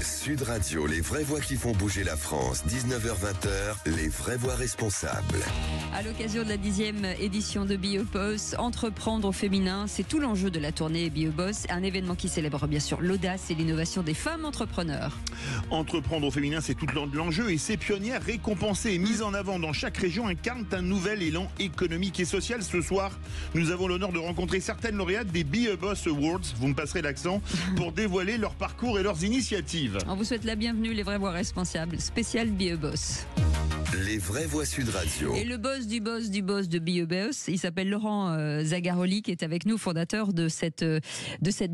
Sud Radio, les vraies voix qui font bouger la France. 19h-20h, les vraies voix responsables. À l'occasion de la 10e édition de BioBoss, entreprendre au féminin, c'est tout l'enjeu de la tournée BioBoss. Un événement qui célèbre bien sûr l'audace et l'innovation des femmes entrepreneurs. Entreprendre au féminin, c'est tout l'enjeu et ces pionnières récompensées et mises en avant dans chaque région incarnent un nouvel élan économique et social. Ce soir, nous avons l'honneur de rencontrer certaines lauréates des BioBoss Awards, vous me passerez l'accent, pour dévoiler leur parcours et leurs initiatives. On vous souhaite la bienvenue, les vraies voix responsables, spécial BioBoss. Les vraies voix Sud Radio. Et le boss de BioBoss, il s'appelle Laurent Zagaroli, qui est avec nous, fondateur de ce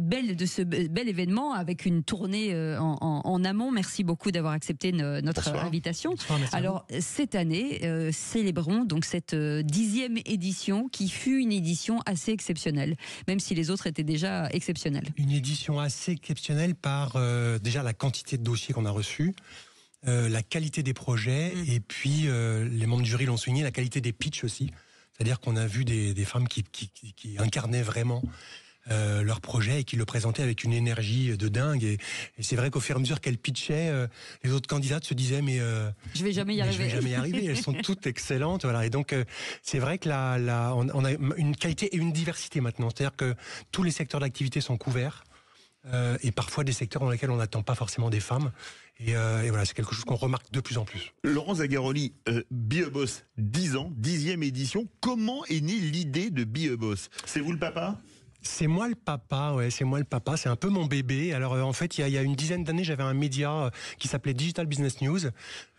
bel événement avec une tournée en amont. Merci beaucoup d'avoir accepté notre invitation. Bonsoir, alors cette année, célébrons donc cette 10e édition qui fut une édition assez exceptionnelle, même si les autres étaient déjà exceptionnelles. Une édition assez exceptionnelle par déjà la quantité de dossiers qu'on a reçus. La qualité des projets et puis les membres du jury l'ont souligné, la qualité des pitchs aussi. C'est-à-dire qu'on a vu des femmes qui incarnaient vraiment leur projet et qui le présentaient avec une énergie de dingue. Et c'est vrai qu'au fur et à mesure qu'elles pitchaient, les autres candidates se disaient je vais jamais y arriver. Elles sont toutes excellentes. Voilà. Et donc c'est vrai que on a une qualité et une diversité maintenant. C'est-à-dire que tous les secteurs d'activité sont couverts. Et parfois des secteurs dans lesquels on n'attend pas forcément des femmes. Et voilà, c'est quelque chose qu'on remarque de plus en plus. Laurent Zagaroli, BioBoss, 10 ans, 10e édition. Comment est née l'idée de BioBoss? C'est vous le papa? C'est moi le papa, c'est un peu mon bébé. Alors en fait, il y a une dizaine d'années, j'avais un média qui s'appelait Digital Business News,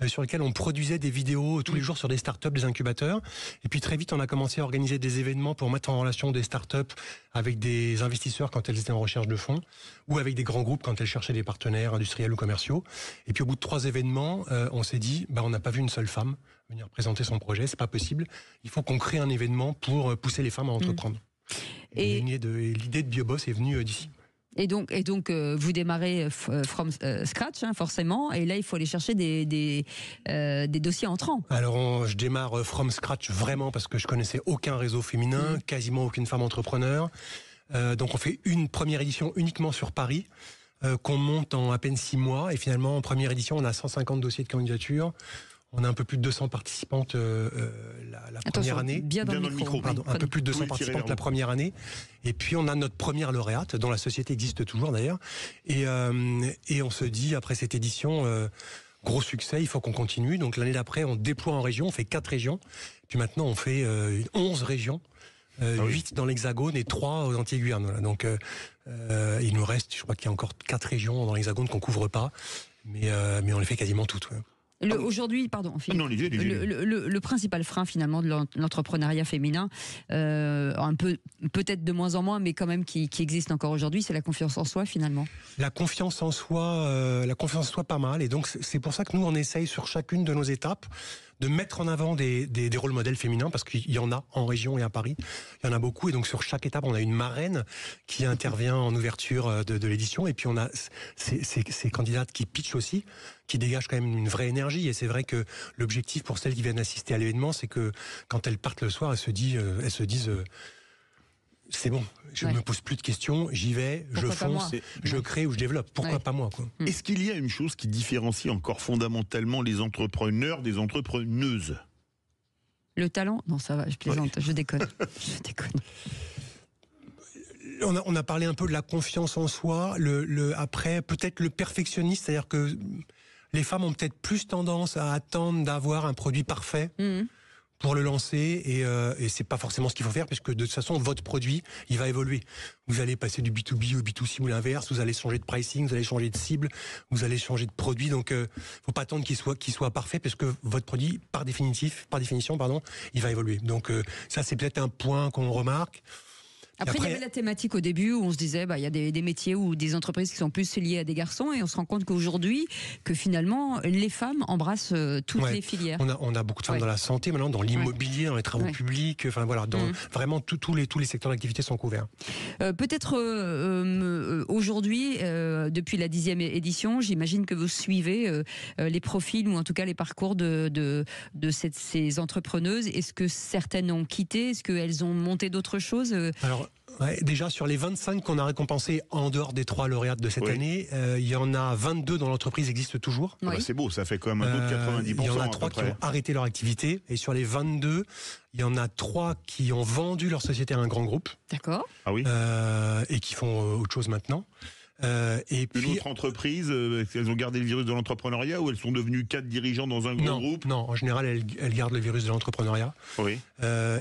sur lequel on produisait des vidéos tous les jours sur des startups, des incubateurs. Et puis très vite, on a commencé à organiser des événements pour mettre en relation des startups avec des investisseurs quand elles étaient en recherche de fonds, ou avec des grands groupes quand elles cherchaient des partenaires industriels ou commerciaux. Et puis au bout de 3 événements, on s'est dit, on n'a pas vu une seule femme venir présenter son projet, c'est pas possible. Il faut qu'on crée un événement pour pousser les femmes à entreprendre. Et l'idée de BioBoss est venue d'ici. Et donc, vous démarrez from scratch, forcément, et là, il faut aller chercher des dossiers entrants. Alors, je démarre from scratch vraiment parce que je connaissais aucun réseau féminin, quasiment aucune femme entrepreneur. Donc, on fait une première édition uniquement sur Paris, qu'on monte en à peine 6 mois, et finalement, en première édition, on a 150 dossiers de candidature. On a un peu plus de 200 participantes la première année. Bien dans le micro. Pardon, un peu plus de 200 participantes la première année. Et puis on a notre première lauréate, dont la société existe toujours d'ailleurs. Et on se dit, après cette édition, gros succès, il faut qu'on continue. Donc l'année d'après, on déploie en région, on fait 4 régions. Puis maintenant, on fait 11 régions. 8 dans l'Hexagone et 3 aux Antilles-Guyane. Voilà. Donc il nous reste, je crois qu'il y a encore 4 régions dans l'Hexagone qu'on couvre pas. Mais on les fait quasiment toutes. Ouais. Aujourd'hui, pardon, Philippe, le principal frein finalement de l'entrepreneuriat féminin, un peu peut-être de moins en moins, mais quand même qui existe encore aujourd'hui, c'est la confiance en soi finalement. La confiance en soi pas mal, et donc c'est pour ça que nous on essaye sur chacune de nos étapes de mettre en avant des rôles modèles féminins, parce qu'il y en a en région et à Paris, il y en a beaucoup, et donc sur chaque étape on a une marraine qui intervient en ouverture de l'édition, et puis on a ces candidates qui pitchent aussi, qui dégagent quand même une vraie énergie. Et c'est vrai que l'objectif pour celles qui viennent assister à l'événement, c'est que quand elles partent le soir, elles se disent c'est bon, je me pose plus de questions, j'y vais, je fonce, je crée ou je développe. Pourquoi pas moi, quoi. Est-ce qu'il y a une chose qui différencie encore fondamentalement les entrepreneurs des entrepreneuses? Le talent? Non, ça va, je plaisante, je déconne. On a parlé un peu de la confiance en soi, après peut-être le perfectionniste, c'est-à-dire que les femmes ont peut-être plus tendance à attendre d'avoir un produit parfait pour le lancer, et c'est pas forcément ce qu'il faut faire, puisque de toute façon votre produit il va évoluer. Vous allez passer du B2B au B2C ou l'inverse, vous allez changer de pricing, vous allez changer de cible, vous allez changer de produit, donc faut pas attendre qu'il soit parfait, parce que votre produit par définition, il va évoluer. Donc ça c'est peut-être un point qu'on remarque. Après, il y avait la thématique au début où on se disait, il y a des métiers ou des entreprises qui sont plus liées à des garçons, et on se rend compte qu'aujourd'hui, que finalement, les femmes embrassent toutes les filières. On a beaucoup de femmes dans la santé maintenant, dans l'immobilier, dans les travaux publics, enfin voilà, vraiment tous les secteurs d'activité sont couverts. Peut-être aujourd'hui, depuis la 10e édition, j'imagine que vous suivez les profils, ou en tout cas les parcours de ces entrepreneuses. Est-ce que certaines ont quitté? Est-ce qu'elles ont monté d'autres choses? Alors, Ouais, déjà, sur les 25 qu'on a récompensés en dehors des 3 lauréates de cette année, il y en a 22 dont l'entreprise existe toujours. Oui. C'est beau, ça fait quand même un autre 90%. Il y en a 3 qui ont arrêté leur activité. Et sur les 22, il y en a 3 qui ont vendu leur société à un grand groupe. D'accord. Ah oui. Et qui font autre chose maintenant. Et puis, une autre entreprise, elles ont gardé le virus de l'entrepreneuriat ou elles sont devenues 4 dirigeants dans un grand groupe? Non, en général, elles gardent le virus de l'entrepreneuriat. Oui.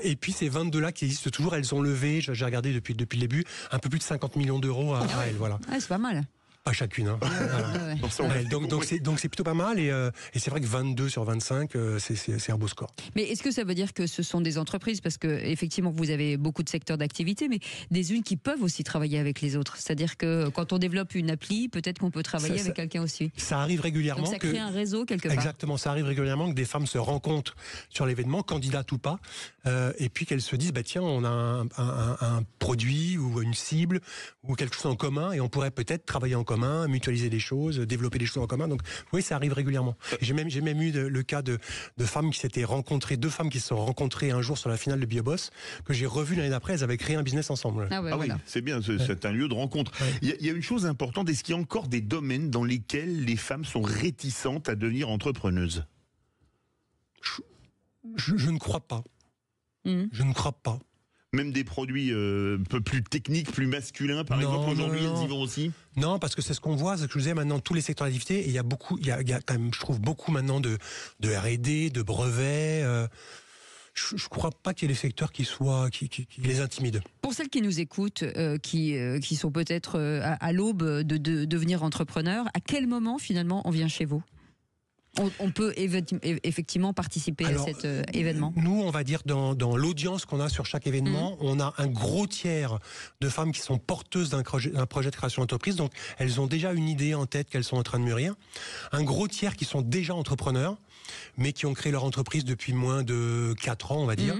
Et puis ces 22-là qui existent toujours, elles ont levé, j'ai regardé depuis le début, un peu plus de 50 millions d'euros à elles. Voilà. C'est pas mal. À chacune. Hein. Donc c'est plutôt pas mal et c'est vrai que 22 sur 25 c'est un beau score. Mais est-ce que ça veut dire que ce sont des entreprises, parce que effectivement vous avez beaucoup de secteurs d'activité, mais des unes qui peuvent aussi travailler avec les autres, c'est-à-dire que quand on développe une appli, peut-être qu'on peut travailler avec quelqu'un aussi. Ça arrive régulièrement. Donc ça crée un réseau quelque part. Exactement, ça arrive régulièrement que des femmes se rencontrent sur l'événement, candidates ou pas, et puis qu'elles se disent tiens, on a un produit ou une cible ou quelque chose en commun et on pourrait peut-être travailler en commun, mutualiser des choses, développer des choses en commun. Donc oui, ça arrive régulièrement. J'ai même eu le cas de femmes qui s'étaient rencontrées, 2 femmes qui se sont rencontrées un jour sur la finale de BioBoss, que j'ai revu l'année d'après, elles avaient créé un business ensemble. Voilà. Oui, c'est bien, c'est un lieu de rencontre. Il y a une chose importante, est-ce qu'il y a encore des domaines dans lesquels les femmes sont réticentes à devenir entrepreneuses? Je ne crois pas. Je ne crois pas. Même des produits un peu plus techniques, plus masculins, par exemple, aujourd'hui, elles y vont aussi? Non, parce que c'est ce qu'on voit, c'est ce que je disais maintenant, tous les secteurs d'activité, et il y a quand même, je trouve, beaucoup maintenant de R&D, de brevets. Je ne crois pas qu'il y ait des secteurs qui les intimident. Pour celles qui nous écoutent, qui sont peut-être à l'aube de devenir entrepreneurs, à quel moment finalement on vient chez vous ? On peut effectivement participer à cet événement. Nous, on va dire dans l'audience qu'on a sur chaque événement, on a un gros tiers de femmes qui sont porteuses d'un projet de création d'entreprise. Donc, elles ont déjà une idée en tête qu'elles sont en train de mûrir. Un gros tiers qui sont déjà entrepreneurs, mais qui ont créé leur entreprise depuis moins de 4 ans, on va dire.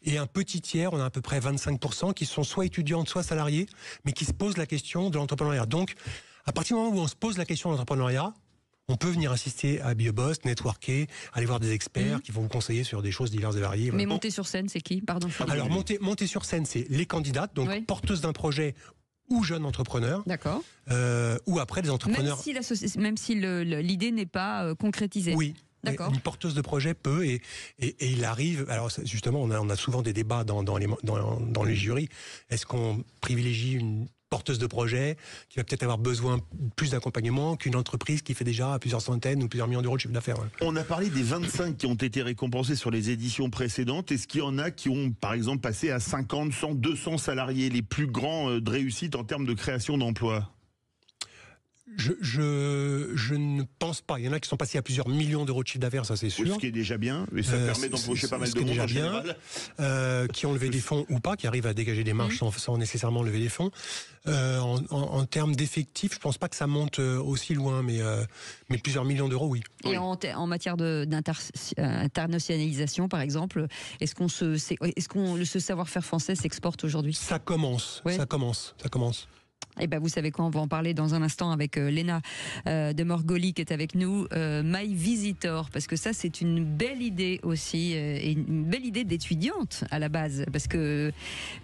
Et un petit tiers, on a à peu près 25%, qui sont soit étudiantes, soit salariées, mais qui se posent la question de l'entrepreneuriat. Donc, à partir du moment où on se pose la question de l'entrepreneuriat, on peut venir assister à BioBoss, networker, aller voir des experts qui vont vous conseiller sur des choses diverses et variées. Mais monter sur scène, c'est qui? Pardon. Alors, monter sur scène, c'est les candidates, donc porteuses d'un projet ou jeunes entrepreneurs. D'accord. Ou après des entrepreneurs. Même si l'idée n'est pas concrétisée. Oui. D'accord. Une porteuse de projet peut et il arrive. Alors justement, on a souvent des débats dans les jurys. Est-ce qu'on privilégie une porteuse de projet qui va peut-être avoir besoin plus d'accompagnement qu'une entreprise qui fait déjà plusieurs centaines ou plusieurs millions d'euros de chiffre d'affaires? On a parlé des 25 qui ont été récompensés sur les éditions précédentes. Est-ce qu'il y en a qui ont, par exemple, passé à 50, 100, 200 salariés, les plus grands de réussite en termes de création d'emplois? Je ne pense pas. Il y en a qui sont passés à plusieurs millions d'euros de chiffre d'affaires, ça c'est sûr. Ce qui est déjà bien, et ça permet d'embaucher pas mal de monde en général. Qui ont levé des fonds ou pas, qui arrivent à dégager des marges sans nécessairement lever des fonds. En termes d'effectifs, je pense pas que ça monte aussi loin, mais plusieurs millions d'euros, oui. Et en matière d'internationalisation, par exemple, est-ce que ce savoir-faire français s'exporte aujourd'hui? Ça commence. Eh ben, vous savez quoi, on va en parler dans un instant avec Léna de Morgoli qui est avec nous. My Visitor, parce que ça c'est une belle idée aussi, et une belle idée d'étudiante à la base, parce que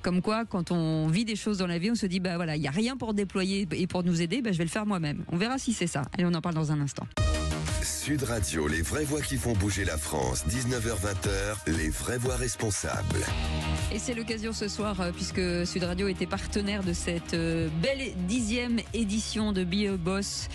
comme quoi quand on vit des choses dans la vie, on se dit voilà, il n'y a rien pour déployer et pour nous aider, je vais le faire moi-même. On verra si c'est ça. Allez, on en parle dans un instant. Sud Radio, les vraies voix qui font bouger la France, 19h-20h, les vraies voix responsables. Et c'est l'occasion ce soir, puisque Sud Radio était partenaire de cette belle 10e édition de BioBoss,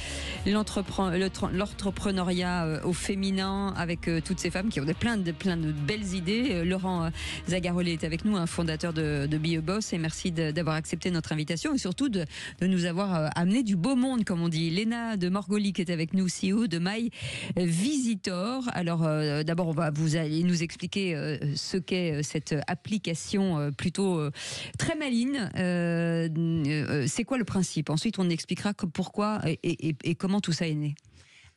l'entrepreneuriat au féminin, avec toutes ces femmes qui ont plein de belles idées. Laurent Zagarollet est avec nous, un fondateur de BioBoss, et merci d'avoir accepté notre invitation et surtout de nous avoir amené du beau monde, comme on dit. Léna de Morgoli qui est avec nous, CEO de My Visitor. Alors d'abord, vous allez nous expliquer ce qu'est cette application plutôt très maligne. C'est quoi le principe? Ensuite, on expliquera pourquoi et comment tout ça est né.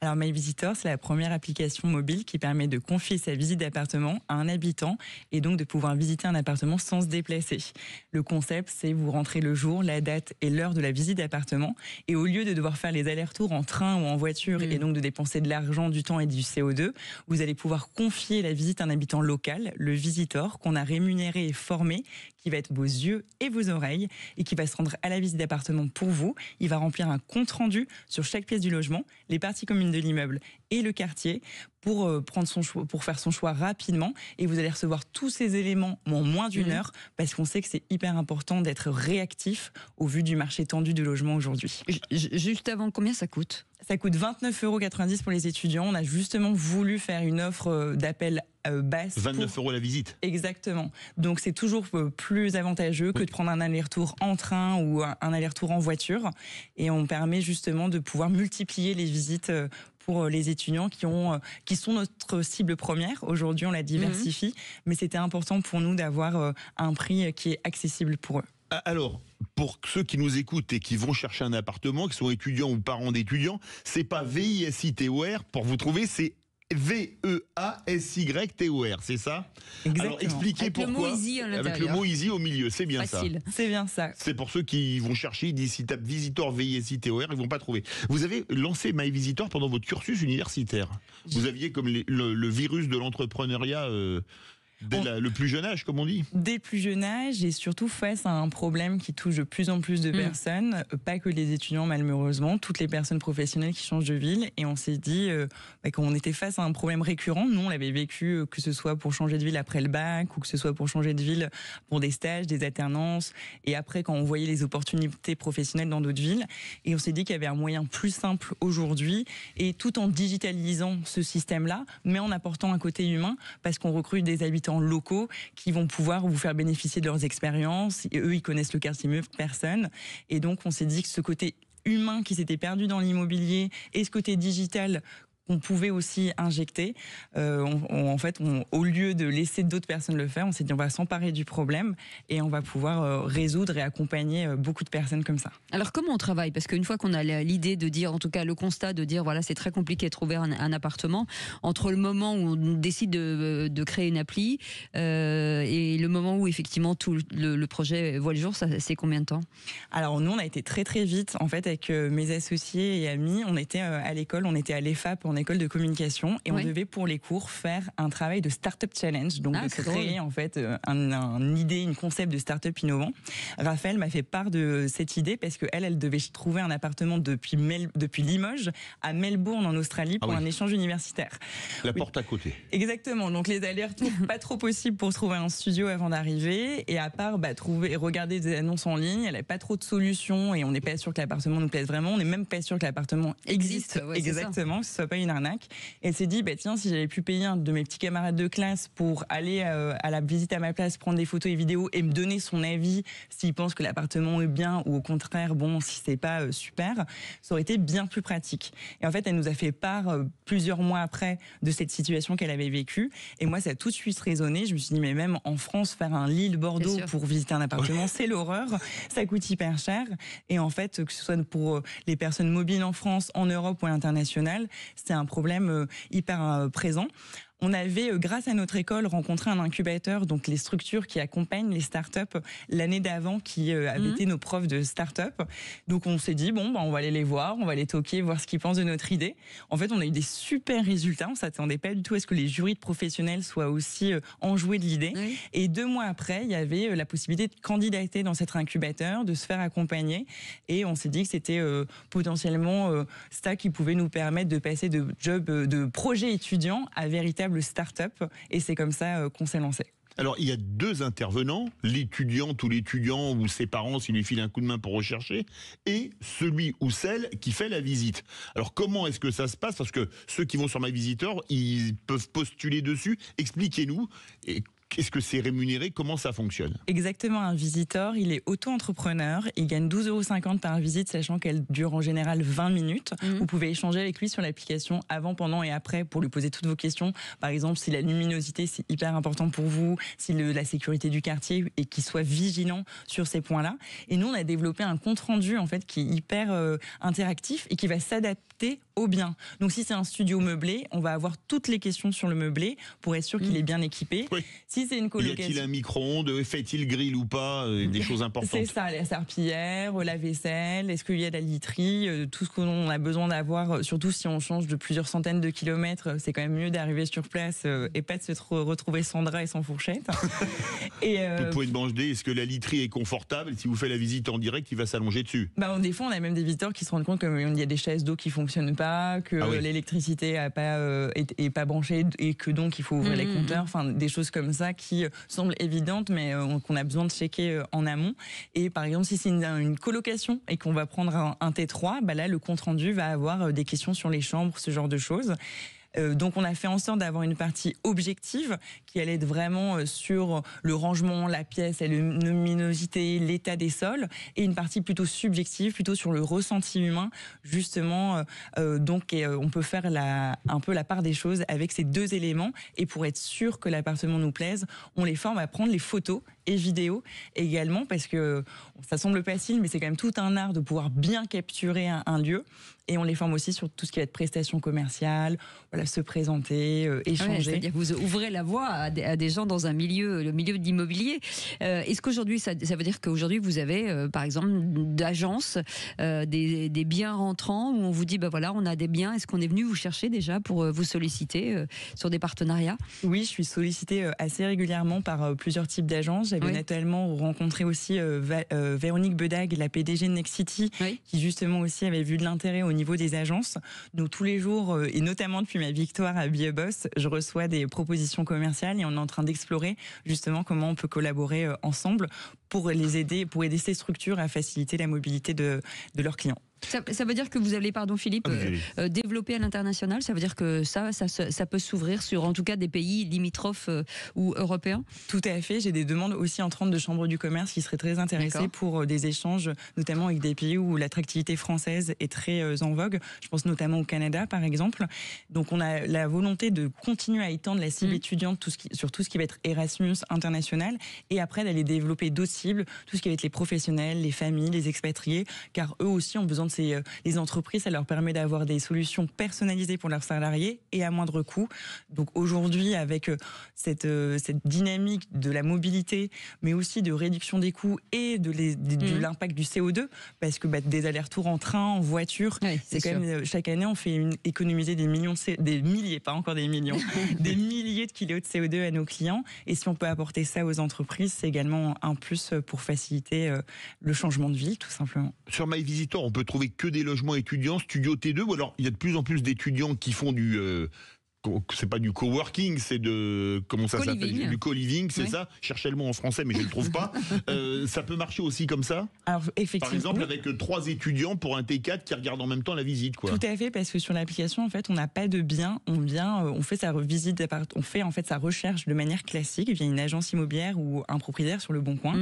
Alors My Visitor, c'est la première application mobile qui permet de confier sa visite d'appartement à un habitant et donc de pouvoir visiter un appartement sans se déplacer. Le concept, c'est vous rentrez le jour, la date et l'heure de la visite d'appartement, et au lieu de devoir faire les allers-retours en train ou en voiture et donc de dépenser de l'argent, du temps et du CO2, vous allez pouvoir confier la visite à un habitant local, le visitor, qu'on a rémunéré et formé, qui va être vos yeux et vos oreilles et qui va se rendre à la visite d'appartement pour vous. Il va remplir un compte-rendu sur chaque pièce du logement, les parties communes de l'immeuble et le quartier pour faire son choix rapidement. Et vous allez recevoir tous ces éléments en moins d'une heure parce qu'on sait que c'est hyper important d'être réactif au vu du marché tendu du logement aujourd'hui. Juste avant, combien ça coûte ? Ça coûte 29,90 € pour les étudiants. On a justement voulu faire une offre d'appel basse. 29 € la visite. Exactement. Donc c'est toujours plus avantageux que de prendre un aller-retour en train ou un aller-retour en voiture. Et on permet justement de pouvoir multiplier les visites pour les étudiants qui sont notre cible première. Aujourd'hui, on la diversifie, mais c'était important pour nous d'avoir un prix qui est accessible pour eux. Alors, pour ceux qui nous écoutent et qui vont chercher un appartement, qui sont étudiants ou parents d'étudiants, c'est pas VISITOR pour vous trouver, c'est VEASYTOR, c'est ça ? Exactement. Alors expliquez avec pourquoi. Le mot easy à l'intérieur. Avec le mot easy au milieu, c'est bien Facile. ça. C'est bien ça. C'est pour ceux qui vont chercher, ils disent s'ils tapent Visitor, VISITOR, ils vont pas trouver. Vous avez lancé My Visitor pendant votre cursus universitaire. Vous aviez comme le virus de l'entrepreneuriat dès le plus jeune âge, comme on dit. Dès le plus jeune âge et surtout face à un problème qui touche de plus en plus de personnes, pas que les étudiants malheureusement, toutes les personnes professionnelles qui changent de ville. Et on s'est dit qu'on était face à un problème récurrent. Nous, on l'avait vécu que ce soit pour changer de ville après le bac ou que ce soit pour changer de ville pour des stages, des alternances. Et après, quand on voyait les opportunités professionnelles dans d'autres villes. Et on s'est dit qu'il y avait un moyen plus simple aujourd'hui et tout en digitalisant ce système-là, mais en apportant un côté humain parce qu'on recrute des habitants locaux qui vont pouvoir vous faire bénéficier de leurs expériences. Et eux, ils connaissent le quartier mieux que personne. Et donc, on s'est dit que ce côté humain qui s'était perdu dans l'immobilier et ce côté digital qu'on pouvait aussi injecter, au lieu de laisser d'autres personnes le faire, on s'est dit on va s'emparer du problème et on va pouvoir résoudre et accompagner beaucoup de personnes comme ça. Alors comment on travaille ? Parce qu'une fois qu'on a l'idée de dire, en tout cas le constat de dire voilà c'est très compliqué de trouver un appartement, entre le moment où on décide de créer une appli et le moment où effectivement tout le projet voit le jour, ça c'est combien de temps ? Alors nous on a été très très vite en fait avec mes associés et amis, on était à l'école, on était à l'EFAP, en école de communication et on devait pour les cours faire un travail de Startup Challenge, donc de créer en fait une concept de startup innovant. Raphaël m'a fait part de cette idée parce qu'elle devait trouver un appartement depuis Limoges à Melbourne en Australie pour un échange universitaire. La porte à côté. Exactement, donc les allers-retours pas trop possible pour trouver un studio avant d'arriver et à part trouver et regarder des annonces en ligne, elle n'avait pas trop de solutions et on n'est pas sûr que l'appartement nous plaise vraiment, on n'est même pas sûr que l'appartement existe exactement, que ce soit pas une arnaque. Et elle s'est dit, tiens, si j'avais pu payer un de mes petits camarades de classe pour aller à la visite à ma place, prendre des photos et vidéos et me donner son avis s'il pense que l'appartement est bien ou au contraire, si c'est pas super, ça aurait été bien plus pratique. Et en fait, elle nous a fait part plusieurs mois après de cette situation qu'elle avait vécue. Et moi, ça a tout de suite résonné. Je me suis dit, mais même en France, faire un Lille-Bordeaux pour visiter un appartement, c'est l'horreur. Ça coûte hyper cher. Et en fait, que ce soit pour les personnes mobiles en France, en Europe ou à l'international, c'est un problème hyper présent. On avait, grâce à notre école, rencontré un incubateur, donc les structures qui accompagnent les startups l'année d'avant, qui avaient été nos profs de startup. Donc on s'est dit, on va aller les voir, on va les toquer, voir ce qu'ils pensent de notre idée. En fait, on a eu des super résultats. On s'attendait pas du tout à ce que les jurys de professionnels soient aussi enjoués de l'idée. Oui. Et 2 mois après, il y avait la possibilité de candidater dans cet incubateur, de se faire accompagner. Et on s'est dit que c'était potentiellement ça qui pouvait nous permettre de passer de job, de projet étudiant à véritable start-up, et c'est comme ça qu'on s'est lancé. Alors, il y a 2 intervenants, l'étudiante ou l'étudiant ou ses parents s'il lui file un coup de main pour rechercher, et celui ou celle qui fait la visite. Alors, comment est-ce que ça se passe ? Parce que ceux qui vont sur My Visitor, ils peuvent postuler dessus. Expliquez-nous. Est-ce que c'est rémunéré ? Comment ça fonctionne ? Exactement, un visiteur, il est auto-entrepreneur, il gagne 12,50 € par visite, sachant qu'elle dure en général 20 minutes. Vous pouvez échanger avec lui sur l'application avant, pendant et après pour lui poser toutes vos questions. Par exemple, si la luminosité, c'est hyper important pour vous, si la sécurité du quartier, et qu'il soit vigilant sur ces points-là. Et nous, on a développé un compte-rendu en fait, qui est hyper interactif et qui va s'adapter au bien. Donc si c'est un studio meublé, on va avoir toutes les questions sur le meublé pour être sûr qu'il est bien équipé. Oui. Si Si c'est une colocation. Y a-t-il un micro-ondes? Fait-il grill ou pas? Des choses importantes. C'est ça, la serpillière, la vaisselle, est-ce qu'il y a de la literie, tout ce qu'on a besoin d'avoir, surtout si on change de plusieurs centaines de kilomètres, c'est quand même mieux d'arriver sur place et pas de se retrouver sans drap et sans fourchette. Vous pouvez demander, est-ce que la literie est confortable? Si vous faites la visite en direct, il va s'allonger dessus. Des fois, on a même des visiteurs qui se rendent compte qu'il y a des chaises d'eau qui fonctionnent pas, que l'électricité est pas branchée et que donc il faut ouvrir les compteurs, enfin des choses comme ça qui semblent évidentes mais qu'on a besoin de checker en amont. Et par exemple, si c'est une colocation et qu'on va prendre un T3, là le compte rendu va avoir des questions sur les chambres, ce genre de choses. Donc on a fait en sorte d'avoir une partie objective qui allait être vraiment sur le rangement, la pièce, la luminosité, l'état des sols, et une partie plutôt subjective, plutôt sur le ressenti humain, justement. On peut faire un peu la part des choses avec ces deux éléments, et pour être sûr que l'appartement nous plaise, on les forme à prendre les photos et vidéos également, parce que ça semble facile, mais c'est quand même tout un art de pouvoir bien capturer un lieu. Et on les forme aussi sur tout ce qui va être prestations commerciales, se présenter, échanger. C'est-à-dire que vous ouvrez la voie à des gens dans le milieu de l'immobilier. Est-ce qu'aujourd'hui, ça veut dire qu'aujourd'hui, vous avez, par exemple, d'agences, des biens rentrants où on vous dit, on a des biens, est-ce qu'on est venu vous chercher déjà pour vous solliciter sur des partenariats? Oui, je suis sollicitée assez régulièrement par plusieurs types d'agences. J'avais notamment rencontré aussi Véronique Bedag, la PDG de Next City, qui justement aussi avait vu de l'intérêt au niveau des agences. Donc tous les jours, et notamment depuis ma victoire à BioBoss, je reçois des propositions commerciales et on est en train d'explorer justement comment on peut collaborer ensemble pour les aider, pour aider ces structures à faciliter la mobilité de leurs clients. Ça veut dire que vous allez, Philippe, développer à l'international. Ça veut dire que ça peut s'ouvrir sur, en tout cas, des pays limitrophes ou européens. Tout à fait. J'ai des demandes aussi entrantes de chambres du commerce qui seraient très intéressées pour des échanges, notamment avec des pays où l'attractivité française est très en vogue. Je pense notamment au Canada, par exemple. Donc, on a la volonté de continuer à étendre la cible étudiante sur tout ce qui va être Erasmus international, et après d'aller développer d'autres cibles, tout ce qui va être les professionnels, les familles, les expatriés, car eux aussi ont besoin de les entreprises, ça leur permet d'avoir des solutions personnalisées pour leurs salariés et à moindre coût. Donc aujourd'hui, avec cette dynamique de la mobilité, mais aussi de réduction des coûts et de l'impact du CO2, parce que des allers-retours en train, en voiture, c'est quand même, chaque année, on fait économiser des milliers, pas encore des millions, des milliers de kilos de CO2 à nos clients. Et si on peut apporter ça aux entreprises, c'est également un plus pour faciliter le changement de vie, tout simplement. Sur MyVisitor, on peut trouver que des logements étudiants, studio T2, ou alors il y a de plus en plus d'étudiants qui font c'est pas du coworking, c'est comment ça s'appelle, du co-living, c'est ça. Je cherchais le mot en français, mais je le trouve pas. Ça peut marcher aussi comme ça. Alors effectivement, par exemple, avec 3 étudiants pour un T4 qui regardent en même temps la visite, quoi. Tout à fait, parce que sur l'application, en fait, on n'a pas de bien. On fait sa visite on fait en fait sa recherche de manière classique via une agence immobilière ou un propriétaire sur Le Bon Coin.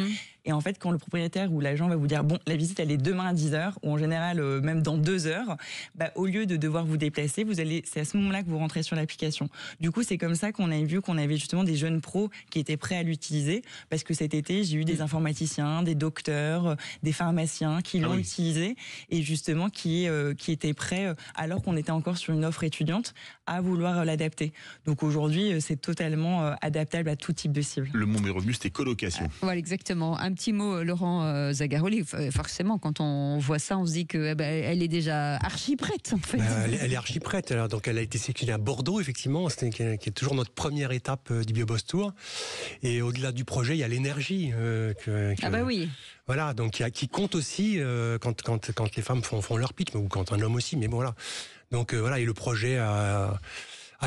Et en fait, quand le propriétaire ou l'agent va vous dire la visite elle est demain à 10h, ou en général même dans 2 heures, au lieu de devoir vous déplacer, c'est à ce moment-là que vous rentrez sur l'application. Du coup, c'est comme ça qu'on a vu qu'on avait justement des jeunes pros qui étaient prêts à l'utiliser, parce que cet été, j'ai eu des informaticiens, des docteurs, des pharmaciens qui l'ont utilisé, et justement qui étaient prêts, alors qu'on était encore sur une offre étudiante, à vouloir l'adapter. Donc aujourd'hui, c'est totalement adaptable à tout type de cible. Le mot m'est revenu, c'était colocation. Voilà, exactement. Un petit mot, Laurent Zagaroli. Forcément, quand on voit ça, on se dit que elle est déjà archi prête, en fait. Elle est archi prête. Alors, donc, elle a été sélectionnée à Bordeaux, effectivement, qui est toujours notre première étape du BioBoss Tour. Et au-delà du projet, il y a l'énergie. Oui. Voilà, donc qui compte aussi quand les femmes font leur pitch, ou quand un homme aussi. Mais bon, voilà. Donc voilà, et le projet a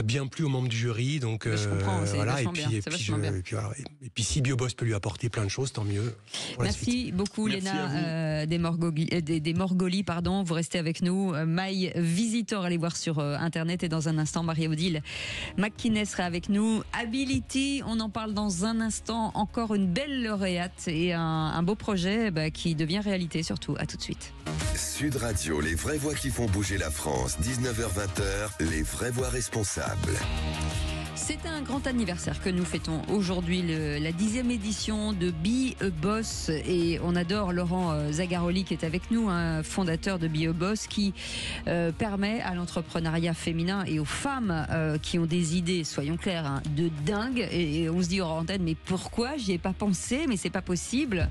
bien plu aux membres du jury, donc je comprends, voilà, et puis si BioBoss peut lui apporter plein de choses, tant mieux. Merci beaucoup, Léna des Morgoli, pardon. Vous restez avec nous. MyVisitor, allez voir sur internet, et dans un instant, Marie-Odile McKinney sera avec nous. Ability, on en parle dans un instant. Encore une belle lauréate et un beau projet qui devient réalité, surtout. À tout de suite. Sud Radio, les vraies voix qui font bouger la France. 19h-20h, les vraies voix responsables. C'est un grand anniversaire que nous fêtons aujourd'hui, la 10e édition de Be a Boss, et on adore Laurent Zagaroli qui est avec nous, un fondateur de Be a Boss, qui permet à l'entrepreneuriat féminin et aux femmes qui ont des idées, soyons clairs, hein, de dingue, et on se dit hors antenne, mais pourquoi j'y ai pas pensé, mais c'est pas possible.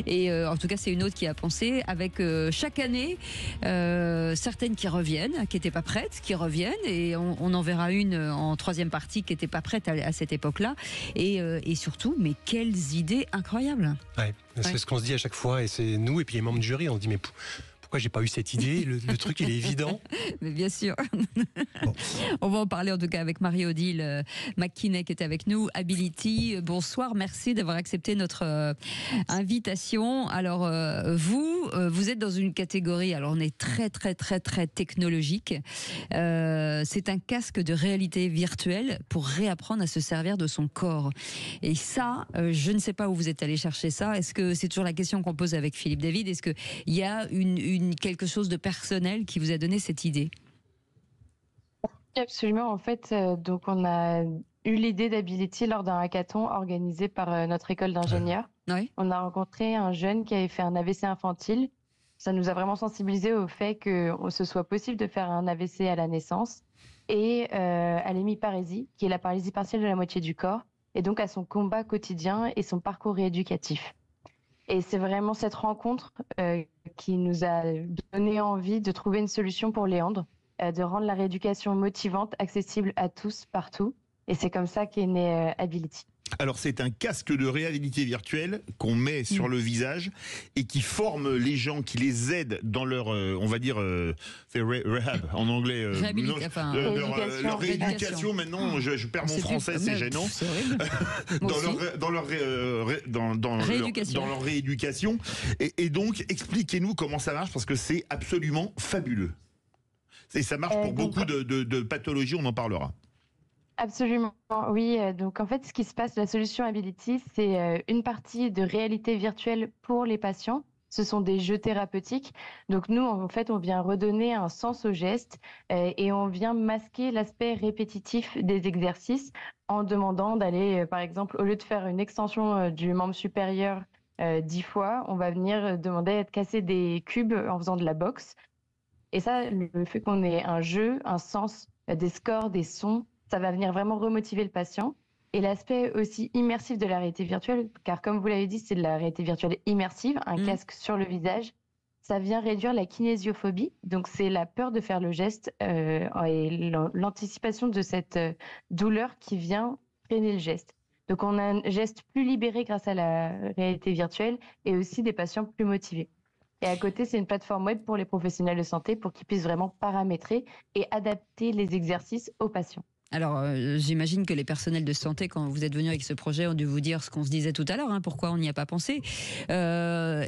Et en tout cas c'est une autre qui a pensé, avec chaque année certaines qui reviennent, qui n'étaient pas prêtes, qui reviennent, et on en verra une en troisième partie qui n'était pas prête à cette époque-là, et surtout, mais quelles idées incroyables. Ouais, c'est ce qu'on se dit à chaque fois, et c'est nous et puis les membres du jury, on se dit mais pourquoi j'ai pas eu cette idée, le truc il est évident. Mais bien sûr. Bon. On va en parler en tout cas avec Marie-Odile McKinney qui est avec nous, Ability. Bonsoir, merci d'avoir accepté notre invitation. Alors vous êtes dans une catégorie, alors on est très technologique. C'est un casque de réalité virtuelle pour réapprendre à se servir de son corps. Et ça, je ne sais pas où vous êtes allé chercher ça. Est-ce que c'est toujours la question qu'on pose avec Philippe David? Est-ce qu'il y a quelque chose de personnel qui vous a donné cette idée? Absolument. En fait, donc on a eu l'idée d'Ability lors d'un hackathon organisé par notre école d'ingénieurs. Oui. On a rencontré un jeune qui avait fait un AVC infantile. Ça nous a vraiment sensibilisés au fait que ce soit possible de faire un AVC à la naissance, et à l'hémiparésie, qui est la paralysie partielle de la moitié du corps, et donc à son combat quotidien et son parcours rééducatif. Et c'est vraiment cette rencontre qui nous a donné envie de trouver une solution pour Léandre, de rendre la rééducation motivante, accessible à tous, partout. Et c'est comme ça qu'est né Ability. Alors c'est un casque de réalité virtuelle qu'on met sur le visage et qui forme les gens, qui les aide dans leur, on va dire, rehab en anglais. Leur rééducation. Maintenant, je perds mon français, c'est gênant. dans leur rééducation. Et donc, expliquez-nous comment ça marche, parce que c'est absolument fabuleux. Et ça marche pour beaucoup de pathologies, on en parlera. Absolument, oui. Donc en fait, ce qui se passe, la solution Ability, c'est une partie de réalité virtuelle pour les patients. Ce sont des jeux thérapeutiques. Donc nous, en fait, on vient redonner un sens au geste et on vient masquer l'aspect répétitif des exercices en demandant d'aller, par exemple, au lieu de faire une extension du membre supérieur 10 fois, on va venir demander de casser des cubes en faisant de la boxe. Et ça, le fait qu'on ait un jeu, un sens, des scores, des sons, ça va venir vraiment remotiver le patient. Et l'aspect aussi immersif de la réalité virtuelle, car comme vous l'avez dit, c'est de la réalité virtuelle immersive, un casque sur le visage, ça vient réduire la kinésiophobie. Donc c'est la peur de faire le geste et l'anticipation de cette douleur qui vient freiner le geste. Donc on a un geste plus libéré grâce à la réalité virtuelle et aussi des patients plus motivés. Et à côté, c'est une plateforme web pour les professionnels de santé pour qu'ils puissent vraiment paramétrer et adapter les exercices aux patients. Alors, j'imagine que les personnels de santé, quand vous êtes venus avec ce projet, ont dû vous dire ce qu'on se disait tout à l'heure, hein, pourquoi on n'y a pas pensé. Ce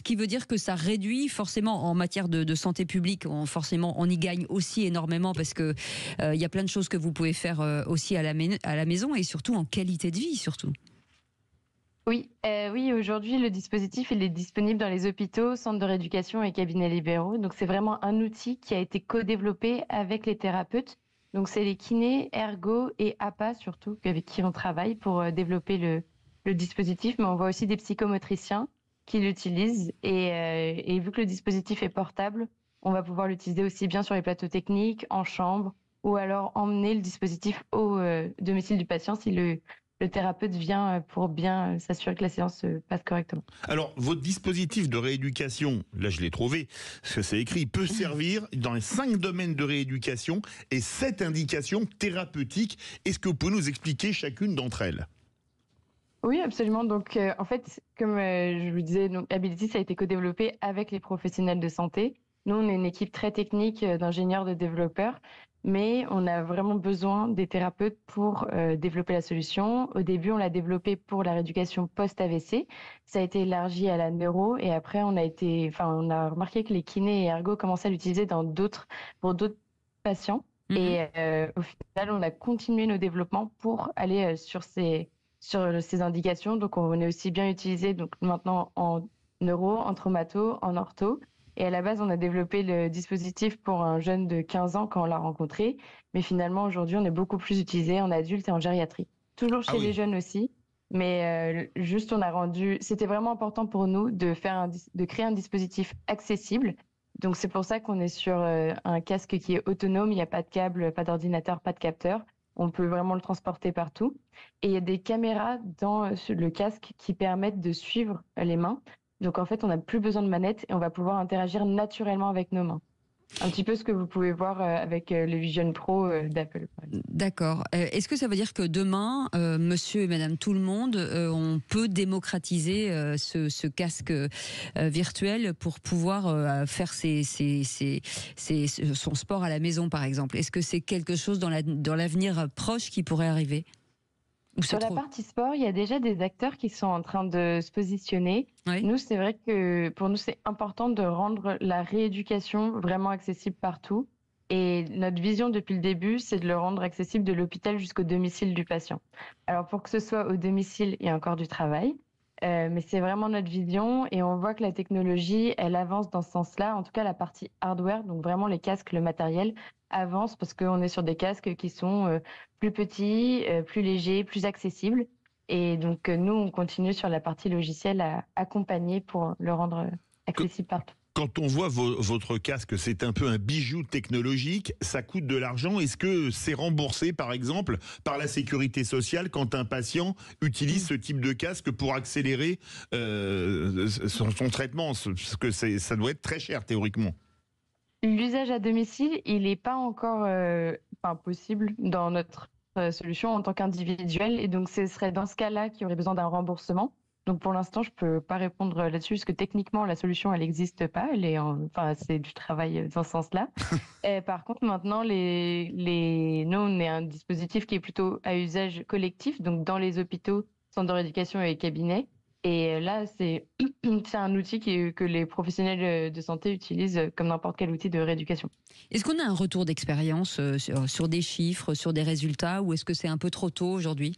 qui veut dire que ça réduit forcément en matière de santé publique, forcément on y gagne aussi énormément, parce que il y a plein de choses que vous pouvez faire aussi à la maison, et surtout en qualité de vie, surtout. Oui, aujourd'hui, le dispositif il est disponible dans les hôpitaux, centres de rééducation et cabinets libéraux. Donc, c'est vraiment un outil qui a été co-développé avec les thérapeutes. Donc, c'est les kinés, ergo et APA surtout, avec qui on travaille pour développer le dispositif. Mais on voit aussi des psychomotriciens qui l'utilisent. Et vu que le dispositif est portable, on va pouvoir l'utiliser aussi bien sur les plateaux techniques, en chambre, ou alors emmener le dispositif au domicile du patient si le thérapeute vient pour bien s'assurer que la séance se passe correctement. Alors, votre dispositif de rééducation, là je l'ai trouvé, parce que c'est écrit, peut servir dans les 5 domaines de rééducation et 7 indications thérapeutiques. Est-ce que vous pouvez nous expliquer chacune d'entre elles ? Oui, absolument. Donc, en fait, comme je vous disais, donc, Ability, ça a été co-développé avec les professionnels de santé. Nous, on est une équipe très technique d'ingénieurs, de développeurs, mais on a vraiment besoin des thérapeutes pour développer la solution. Au début, on l'a développé pour la rééducation post-AVC. Ça a été élargi à la neuro, et après, on a remarqué que les kinés et ergo commençaient à l'utiliser pour d'autres patients. Et au final, on a continué nos développements pour aller sur ces indications. Donc, on est aussi bien utilisé donc maintenant en neuro, en traumato, en ortho. Et à la base, on a développé le dispositif pour un jeune de 15 ans quand on l'a rencontré. Mais finalement, aujourd'hui, on est beaucoup plus utilisé en adulte et en gériatrie. Toujours chez les jeunes aussi. Mais juste, c'était vraiment important pour nous de créer un dispositif accessible. Donc, c'est pour ça qu'on est sur un casque qui est autonome. Il n'y a pas de câble, pas d'ordinateur, pas de capteur. On peut vraiment le transporter partout. Et il y a des caméras dans le casque qui permettent de suivre les mains. Donc, en fait, on n'a plus besoin de manette et on va pouvoir interagir naturellement avec nos mains. Un petit peu ce que vous pouvez voir avec le Vision Pro d'Apple. D'accord. Est-ce que ça veut dire que demain, monsieur et madame tout le monde, on peut démocratiser ce casque virtuel pour pouvoir faire son sport à la maison, par exemple? Est-ce que c'est quelque chose dans l'avenir proche qui pourrait arriver? Sur la partie sport, il y a déjà des acteurs qui sont en train de se positionner. Oui. Nous, c'est vrai que pour nous, c'est important de rendre la rééducation vraiment accessible partout. Et notre vision depuis le début, c'est de le rendre accessible de l'hôpital jusqu'au domicile du patient. Alors pour que ce soit au domicile, il y a encore du travail. Mais c'est vraiment notre vision et on voit que la technologie, elle avance dans ce sens-là. En tout cas, la partie hardware, donc vraiment les casques, le matériel, avance parce qu'on est sur des casques qui sont plus petits, plus légers, plus accessibles. Et donc, nous, on continue sur la partie logicielle à accompagner pour le rendre accessible partout. Quand on voit votre casque, c'est un peu un bijou technologique, ça coûte de l'argent. Est-ce que c'est remboursé, par exemple, par la sécurité sociale quand un patient utilise ce type de casque pour accélérer son traitement? Parce que ça doit être très cher, théoriquement. L'usage à domicile, il n'est pas encore possible dans notre solution en tant qu'individuel. Et donc, ce serait dans ce cas-là qu'il y aurait besoin d'un remboursement. Donc, pour l'instant, je ne peux pas répondre là-dessus, parce que techniquement, la solution, elle n'existe pas. C'est du travail dans ce sens-là. Par contre, maintenant, nous, on est un dispositif qui est plutôt à usage collectif, donc dans les hôpitaux, centres de rééducation et cabinets. Et là, c'est un outil que les professionnels de santé utilisent comme n'importe quel outil de rééducation. Est-ce qu'on a un retour d'expérience sur des chiffres, sur des résultats, ou est-ce que c'est un peu trop tôt aujourd'hui ?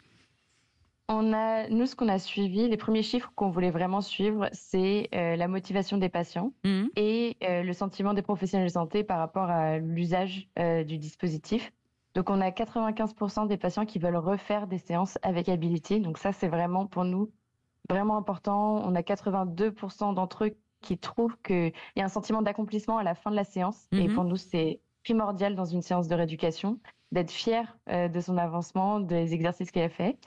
Nous, ce qu'on a suivi, les premiers chiffres qu'on voulait vraiment suivre, c'est la motivation des patients et le sentiment des professionnels de santé par rapport à l'usage du dispositif. Donc, on a 95% des patients qui veulent refaire des séances avec Ability. Donc, ça, c'est vraiment pour nous vraiment important. On a 82% d'entre eux qui trouvent qu'il y a un sentiment d'accomplissement à la fin de la séance. Et pour nous, c'est primordial dans une séance de rééducation d'être fier de son avancement, des exercices qu'il a fait.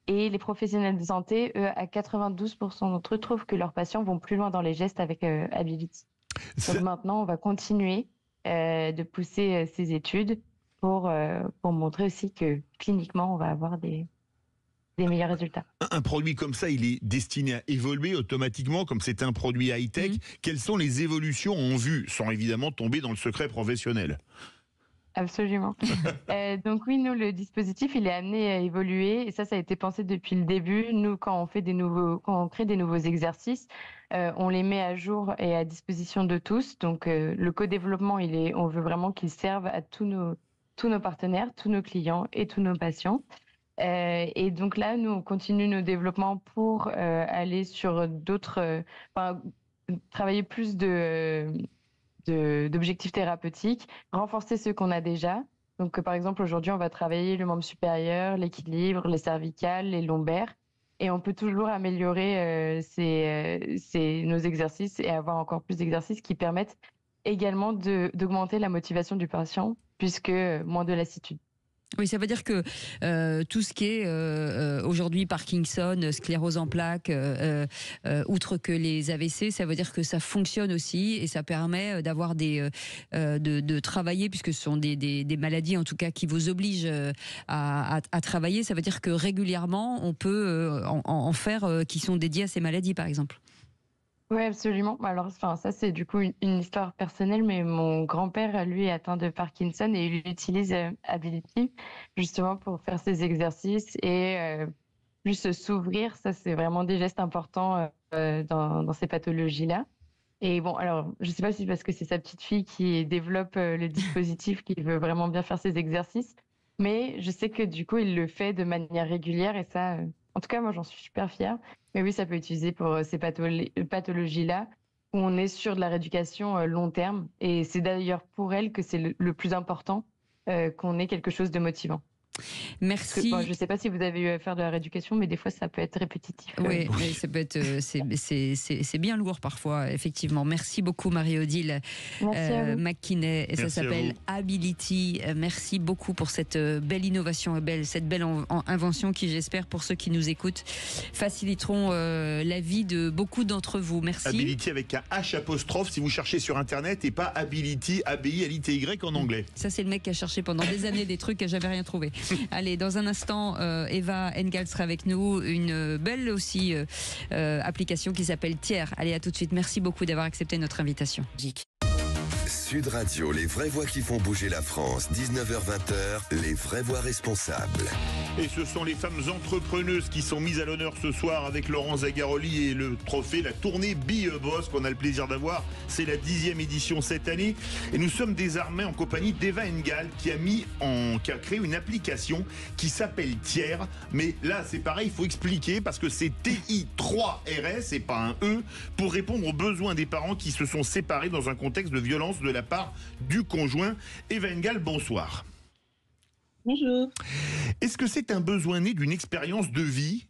Et les professionnels de santé, eux, à 92% d'entre eux, trouvent que leurs patients vont plus loin dans les gestes avec Ability. Donc maintenant, on va continuer de pousser ces études pour montrer aussi que cliniquement, on va avoir des meilleurs résultats. Un produit comme ça, il est destiné à évoluer automatiquement, comme c'est un produit high-tech. Quelles sont les évolutions en vue, sans évidemment tomber dans le secret professionnel ? Absolument. Donc oui, nous, le dispositif, il est amené à évoluer et ça a été pensé depuis le début. Nous, quand on crée des nouveaux exercices, on les met à jour et à disposition de tous. Donc le co-développement, on veut vraiment qu'il serve à tous nos partenaires, tous nos clients et tous nos patients. Et donc là, nous, on continue nos développements pour aller sur d'autres, travailler plus d'objectifs thérapeutiques, renforcer ceux qu'on a déjà. Donc, par exemple, aujourd'hui, on va travailler le membre supérieur, l'équilibre, les cervicales, les lombaires. Et on peut toujours améliorer nos exercices et avoir encore plus d'exercices qui permettent également d'augmenter la motivation du patient, puisque moins de lassitude. Oui, ça veut dire que tout ce qui est aujourd'hui Parkinson, sclérose en plaques, outre que les AVC, ça veut dire que ça fonctionne aussi et ça permet d'avoir de travailler, puisque ce sont des maladies en tout cas qui vous obligent à travailler. Ça veut dire que régulièrement on peut en faire qui sont dédiés à ces maladies, par exemple. Oui, absolument. Alors, ça, c'est du coup une histoire personnelle, mais mon grand-père, lui, est atteint de Parkinson et il utilise Ability justement pour faire ses exercices et plus s'ouvrir. Ça, c'est vraiment des gestes importants dans ces pathologies-là. Et bon, alors, je ne sais pas si parce que c'est sa petite fille qui développe le dispositif, qui veut vraiment bien faire ses exercices, mais je sais que du coup, il le fait de manière régulière et ça, en tout cas, moi, j'en suis super fière. Mais oui, ça peut être utilisé pour ces pathologies-là. où on est sur de la rééducation long terme. Et c'est d'ailleurs pour elles que c'est le plus important, qu'on ait quelque chose de motivant. Merci. Je ne sais pas si vous avez eu à faire de la rééducation, mais des fois ça peut être répétitif. Oui, ça peut être, c'est bien lourd parfois, effectivement. Merci beaucoup Marie-Odile McKinney, et ça s'appelle Ability. Merci beaucoup pour cette belle innovation et cette belle invention qui, j'espère, pour ceux qui nous écoutent, faciliteront la vie de beaucoup d'entre vous. Merci. Ability avec un H apostrophe si vous cherchez sur internet, et pas Ability, A-B-I-L-I-T-Y en anglais. Ça, c'est le mec qui a cherché pendant des années des trucs et j'avais rien trouvé. Allez, dans un instant, Eva Engel sera avec nous. Une belle aussi application qui s'appelle Tiers. Allez, à tout de suite. Merci beaucoup d'avoir accepté notre invitation. Sud Radio, les vraies voix qui font bouger la France. 19h-20h, les vraies voix responsables. Et ce sont les femmes entrepreneuses qui sont mises à l'honneur ce soir avec Laurent Zagaroli et le trophée, la tournée Be a Boss qu'on a le plaisir d'avoir. C'est la 10e édition cette année. Et nous sommes désormais en compagnie d'Eva Engel qui a créé une application qui s'appelle Tiers. Mais là, c'est pareil, il faut expliquer parce que c'est TI3RS et pas un E pour répondre aux besoins des parents qui se sont séparés dans un contexte de violence de la part du conjoint. Eva Engel, bonsoir. Bonjour. Est-ce que c'est un besoin né d'une expérience de vie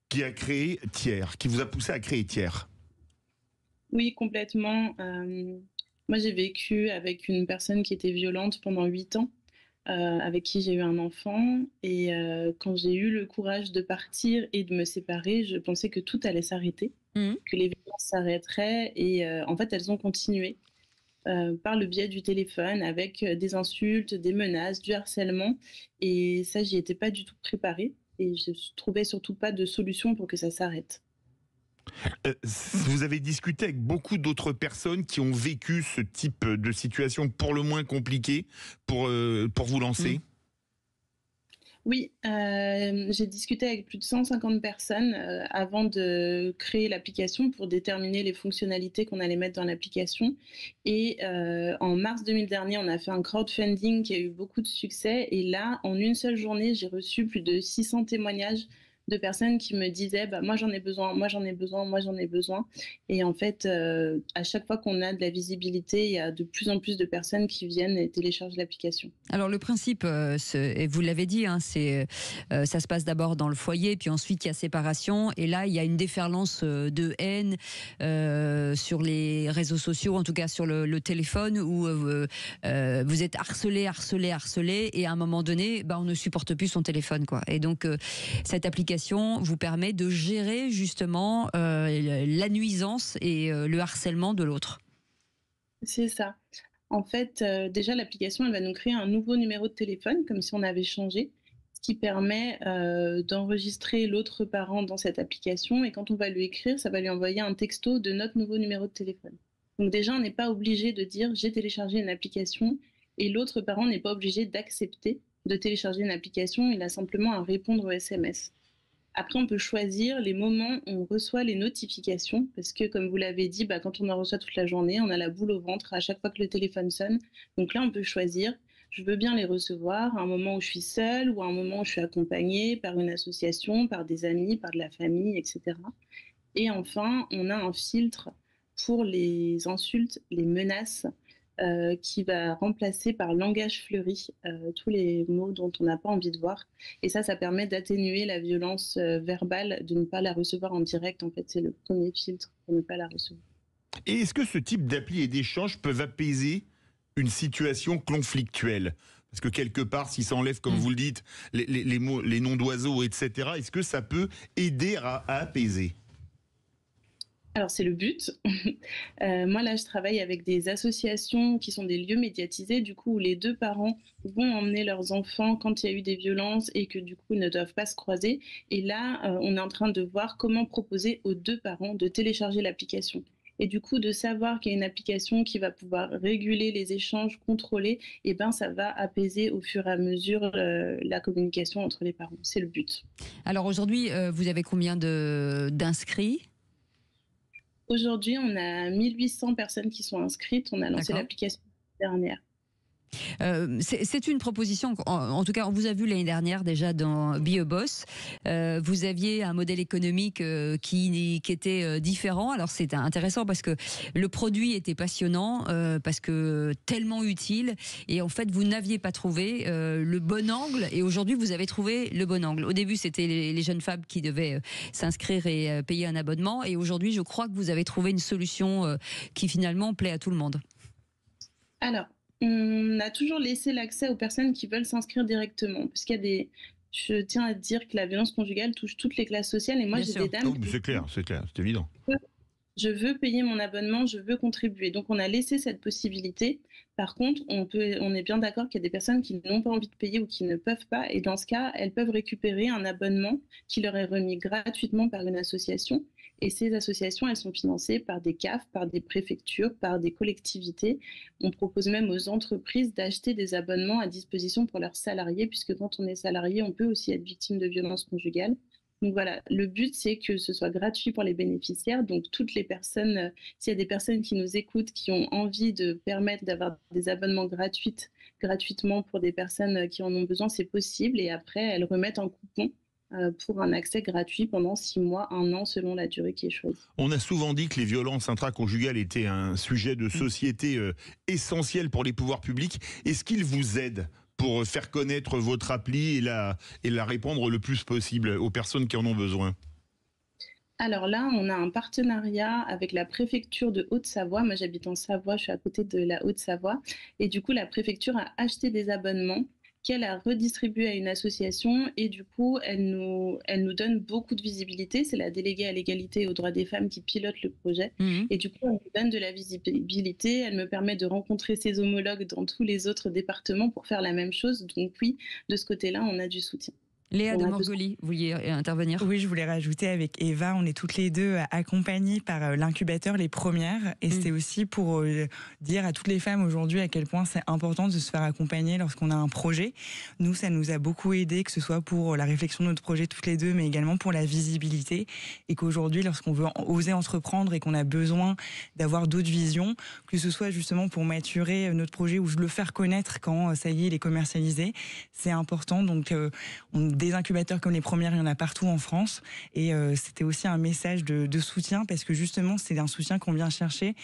qui a créé Tiers, qui vous a poussé à créer Tiers? Oui, complètement. Moi, j'ai vécu avec une personne qui était violente pendant 8 ans, avec qui j'ai eu un enfant. Et quand j'ai eu le courage de partir et de me séparer, je pensais que tout allait s'arrêter, que les violences s'arrêteraient. Et en fait, elles ont continué. Par le biais du téléphone, avec des insultes, des menaces, du harcèlement. Et ça, j'y étais pas du tout préparée. Et je trouvais surtout pas de solution pour que ça s'arrête. Vous avez discuté avec beaucoup d'autres personnes qui ont vécu ce type de situation pour le moins compliquée pour vous lancer? Oui, j'ai discuté avec plus de 150 personnes avant de créer l'application pour déterminer les fonctionnalités qu'on allait mettre dans l'application. Et en mars 2000 dernier, on a fait un crowdfunding qui a eu beaucoup de succès. Et là, en une seule journée, j'ai reçu plus de 600 témoignages de personnes qui me disaient moi j'en ai besoin, moi j'en ai besoin, moi j'en ai besoin. Et en fait, à chaque fois qu'on a de la visibilité, il y a de plus en plus de personnes qui viennent et téléchargent l'application. Alors le principe, et vous l'avez dit, ça se passe d'abord dans le foyer, puis ensuite il y a séparation, et là il y a une déferlance de haine sur les réseaux sociaux, en tout cas sur le téléphone, où vous êtes harcelé, et à un moment donné, on ne supporte plus son téléphone, quoi. Et donc cette application vous permet de gérer justement la nuisance et le harcèlement de l'autre. C'est ça. En fait, déjà l'application, elle va nous créer un nouveau numéro de téléphone, comme si on avait changé, ce qui permet d'enregistrer l'autre parent dans cette application, et quand on va lui écrire, ça va lui envoyer un texto de notre nouveau numéro de téléphone. Donc déjà, on n'est pas obligé de dire j'ai téléchargé une application, et l'autre parent n'est pas obligé d'accepter de télécharger une application, il a simplement à répondre au SMS. Après, on peut choisir les moments où on reçoit les notifications, parce que, comme vous l'avez dit, quand on en reçoit toute la journée, on a la boule au ventre à chaque fois que le téléphone sonne. Donc là, on peut choisir, je veux bien les recevoir à un moment où je suis seule ou à un moment où je suis accompagnée par une association, par des amis, par de la famille, etc. Et enfin, on a un filtre pour les insultes, les menaces, qui va remplacer par langage fleuri tous les mots dont on n'a pas envie de voir. Et ça permet d'atténuer la violence verbale, de ne pas la recevoir en direct. En fait, c'est le premier filtre pour ne pas la recevoir. Et est-ce que ce type d'appli et d'échange peuvent apaiser une situation conflictuelle? Parce que quelque part, si ça enlève, comme vous le dites, les mots, les noms d'oiseaux, etc., est-ce que ça peut aider à apaiser? Alors, c'est le but. Moi, là, je travaille avec des associations qui sont des lieux médiatisés, du coup, où les deux parents vont emmener leurs enfants quand il y a eu des violences et que, du coup, ils ne doivent pas se croiser. Et là, on est en train de voir comment proposer aux deux parents de télécharger l'application. Et du coup, de savoir qu'il y a une application qui va pouvoir réguler les échanges, contrôler, et ça va apaiser au fur et à mesure la communication entre les parents. C'est le but. Alors, aujourd'hui, vous avez combien d'inscrits ? Aujourd'hui, on a 1800 personnes qui sont inscrites. On a lancé l'application dernière. C'est une proposition, en tout cas, on vous a vu l'année dernière déjà dans Be a Boss. Vous aviez un modèle économique qui était différent. Alors c'est intéressant parce que le produit était passionnant, parce que tellement utile. Et en fait, vous n'aviez pas trouvé le bon angle. Et aujourd'hui, vous avez trouvé le bon angle. Au début, c'était les jeunes femmes qui devaient s'inscrire et payer un abonnement. Et aujourd'hui, je crois que vous avez trouvé une solution qui finalement plaît à tout le monde. Alors, on a toujours laissé l'accès aux personnes qui veulent s'inscrire directement, parce qu'il y a des... Je tiens à dire que la violence conjugale touche toutes les classes sociales, et moi j'ai des dames... C'est clair, c'est évident. Je veux payer mon abonnement, je veux contribuer. Donc on a laissé cette possibilité. Par contre, on est bien d'accord qu'il y a des personnes qui n'ont pas envie de payer ou qui ne peuvent pas, et dans ce cas, elles peuvent récupérer un abonnement qui leur est remis gratuitement par une association. Et ces associations, elles sont financées par des CAF, par des préfectures, par des collectivités. On propose même aux entreprises d'acheter des abonnements à disposition pour leurs salariés, puisque quand on est salarié, on peut aussi être victime de violences conjugales. Donc voilà, le but, c'est que ce soit gratuit pour les bénéficiaires. Donc toutes les personnes, s'il y a des personnes qui nous écoutent, qui ont envie de permettre d'avoir des abonnements gratuitement pour des personnes qui en ont besoin, c'est possible. Et après, elles remettent un coupon pour un accès gratuit pendant 6 mois, 1 an, selon la durée qui est choisie. On a souvent dit que les violences intraconjugales étaient un sujet de société essentiel pour les pouvoirs publics. Est-ce qu'ils vous aident pour faire connaître votre appli et la répandre le plus possible aux personnes qui en ont besoin? Alors là, on a un partenariat avec la préfecture de Haute-Savoie. Moi, j'habite en Savoie, je suis à côté de la Haute-Savoie. Et du coup, la préfecture a acheté des abonnements qu'elle a redistribué à une association, et du coup, elle nous donne beaucoup de visibilité. C'est la déléguée à l'égalité et aux droits des femmes qui pilote le projet. Et du coup, elle me donne de la visibilité. Elle me permet de rencontrer ses homologues dans tous les autres départements pour faire la même chose. Donc oui, de ce côté-là, on a du soutien. Léa de Morgoli, vous vouliez intervenir? Oui, je voulais rajouter avec Eva, on est toutes les deux accompagnées par l'incubateur Les Premières, et c'est aussi pour dire à toutes les femmes aujourd'hui à quel point c'est important de se faire accompagner lorsqu'on a un projet. Nous, ça nous a beaucoup aidé, que ce soit pour la réflexion de notre projet toutes les deux, mais également pour la visibilité, et qu'aujourd'hui, lorsqu'on veut oser entreprendre et qu'on a besoin d'avoir d'autres visions, que ce soit justement pour maturer notre projet ou le faire connaître quand ça y est, il est commercialisé, c'est important. Donc, des incubateurs comme Les Premières, il y en a partout en France, et c'était aussi un message de soutien, parce que justement c'est un soutien qu'on vient chercher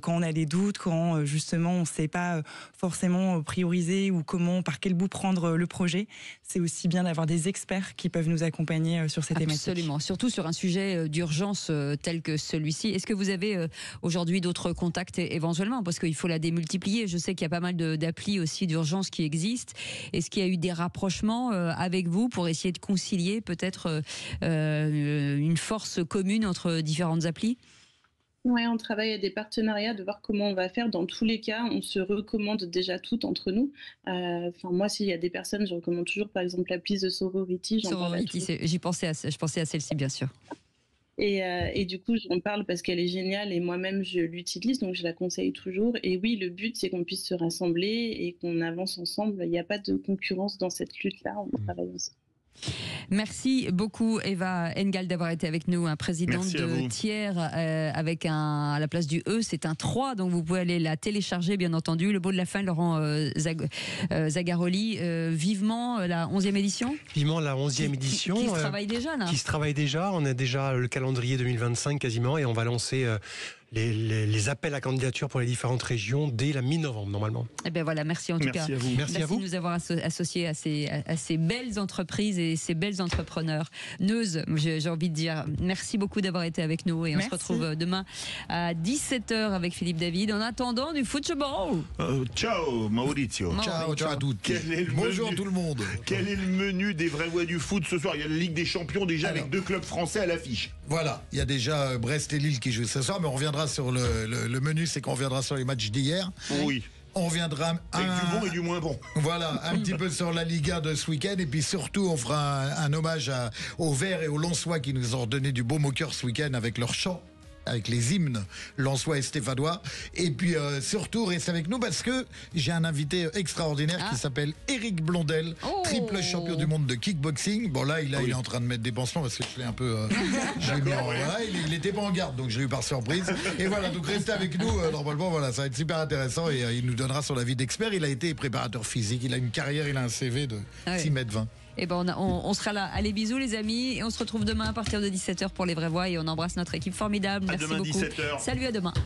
quand on a des doutes, quand justement on ne sait pas forcément prioriser ou par quel bout prendre le projet. C'est aussi bien d'avoir des experts qui peuvent nous accompagner sur ces thématiques. Absolument, surtout sur un sujet d'urgence tel que celui-ci. Est-ce que vous avez aujourd'hui d'autres contacts éventuellement, parce qu'il faut la démultiplier? Je sais qu'il y a pas mal d'applis aussi d'urgence qui existent. Est-ce qu'il y a eu des rapprochements avec vous pour essayer de concilier peut-être une force commune entre différentes applis? Oui, on travaille à des partenariats, de voir comment on va faire. Dans tous les cas, on se recommande déjà toutes entre nous. Moi, s'il y a des personnes, je recommande toujours, par exemple, l'appli The Sorority. J'y pensais à celle-ci, bien sûr. Et du coup, j'en parle parce qu'elle est géniale, et moi-même, je l'utilise, donc je la conseille toujours. Et oui, le but, c'est qu'on puisse se rassembler et qu'on avance ensemble. Il n'y a pas de concurrence dans cette lutte-là, on travaille ensemble. Merci beaucoup Eva Engal d'avoir été avec nous, présidente de Tiers, avec à la place du E, c'est un 3, donc vous pouvez aller la télécharger bien entendu. Le mot de la fin, Laurent Zagaroli, vivement la 11e édition. Vivement la 11e édition. Qui se travaille déjà là. Qui se travaille déjà, on a déjà le calendrier 2025 quasiment, et on va lancer les appels à candidature pour les différentes régions dès la mi-novembre normalement. Et bien voilà, merci en tout cas. Merci à vous de nous avoir associés à ces belles entreprises et ces belles entrepreneurs. Neuse, j'ai envie de dire merci beaucoup d'avoir été avec nous, et on se retrouve demain à 17h avec Philippe David. En attendant, du football. Ciao Maurizio. Ciao à toutes. Bonjour tout le monde. Quel est le menu des vraies voix du foot ce soir? Il y a la Ligue des Champions déjà, avec 2 clubs français à l'affiche. Voilà, il y a déjà Brest et Lille qui jouent ce soir, mais on reviendra sur le menu, c'est qu'on reviendra sur les matchs d'hier. Oui. On reviendra avec du bon et du moins bon. Voilà, un petit peu sur la Liga de ce week-end, et puis surtout on fera un hommage aux Verts et aux Lensois qui nous ont donné du baume au cœur ce week-end avec leur chant. avec les hymnes lensois et stéphanois. Et puis surtout, restez avec nous parce que j'ai un invité extraordinaire qui s'appelle Éric Blondel, triple champion du monde de kickboxing. Bon là, il est en train de mettre des pansements parce que je l'ai un peu... il était pas en garde, donc je l'ai eu par surprise. Et voilà, donc restez avec nous. Normalement, voilà, ça va être super intéressant et il nous donnera son avis d'expert. Il a été préparateur physique, il a une carrière, il a un CV de 6 mètres 20. Et ben on sera là. Allez, bisous les amis. Et on se retrouve demain à partir de 17h pour les vraies voix. Et on embrasse notre équipe formidable. Merci demain, beaucoup. 17h. Salut, à demain.